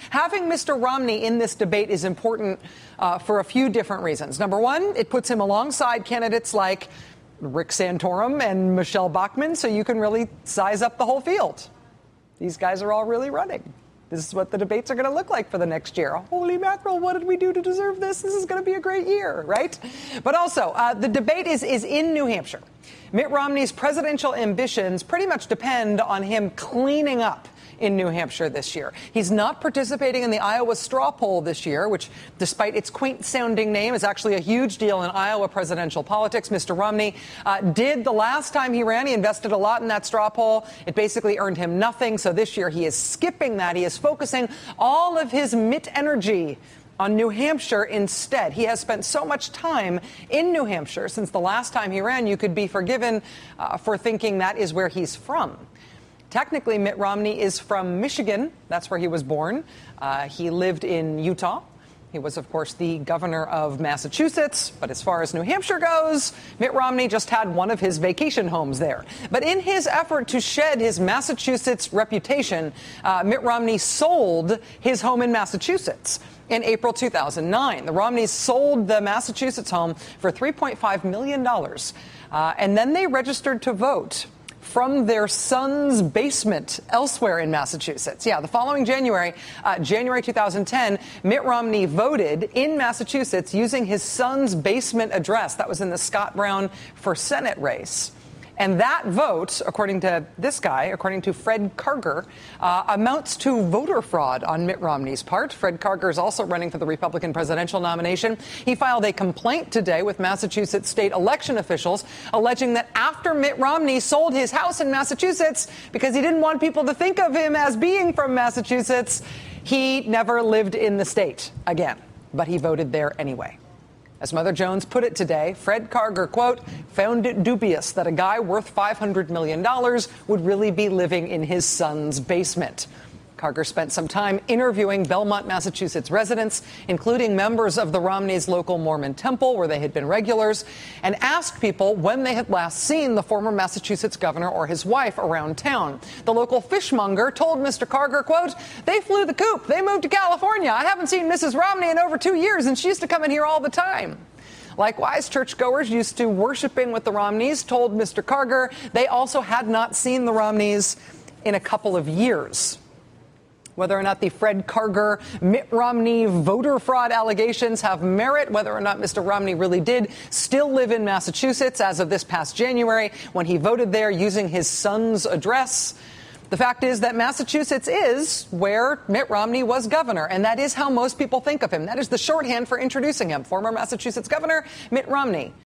Having Mr. Romney in this debate is important for a few different reasons. Number one, it puts him alongside candidates like Rick Santorum and Michelle Bachmann, so you can really size up the whole field. These guys are all really running. This is what the debates are going to look like for the next year. Holy mackerel, what did we do to deserve this? This is going to be a great year, right? But also, the debate is in New Hampshire. Mitt Romney's presidential ambitions pretty much depend on him cleaning up in New Hampshire this year. He's not participating in the Iowa straw poll this year, which, despite its quaint-sounding name, is actually a huge deal in Iowa presidential politics. Mr. Romney did the last time he ran. He invested a lot in that straw poll. It basically earned him nothing. So this year he is skipping that. He is focusing all of his Mitt energy on New Hampshire instead. He has spent so much time in New Hampshire since the last time he ran, you could be forgiven for thinking that is where he's from. Technically, Mitt Romney is from Michigan. That's where he was born. He lived in Utah. He was, of course, the governor of Massachusetts. But as far as New Hampshire goes, Mitt Romney just had one of his vacation homes there. But in his effort to shed his Massachusetts reputation, Mitt Romney sold his home in Massachusetts in April 2009. The Romneys sold the Massachusetts home for $3.5 million. And then they registered to vote from their son's basement elsewhere in Massachusetts. Yeah, the following January 2010, Mitt Romney voted in Massachusetts using his son's basement address. That was in the Scott Brown for Senate race. And that vote, according to this guy, according to Fred Karger, amounts to voter fraud on Mitt Romney's part. Fred Karger is also running for the Republican presidential nomination. He filed a complaint today with Massachusetts state election officials, alleging that after Mitt Romney sold his house in Massachusetts because he didn't want people to think of him as being from Massachusetts, he never lived in the state again. But he voted there anyway. As Mother Jones put it today, Fred Karger, quote, found it dubious that a guy worth $500 million would really be living in his son's basement. Karger spent some time interviewing Belmont, Massachusetts residents, including members of the Romneys' local Mormon temple, where they had been regulars, and asked people when they had last seen the former Massachusetts governor or his wife around town. The local fishmonger told Mr. Karger, quote, they flew the coop. They moved to California. I haven't seen Mrs. Romney in over 2 years, and she used to come in here all the time. Likewise, churchgoers used to worshiping with the Romneys told Mr. Karger they also had not seen the Romneys in a couple of years. Whether or not the Fred Karger, Mitt Romney voter fraud allegations have merit, whether or not Mr. Romney really did still live in Massachusetts as of this past January when he voted there using his son's address. The fact is that Massachusetts is where Mitt Romney was governor, and that is how most people think of him. That is the shorthand for introducing him, former Massachusetts governor Mitt Romney.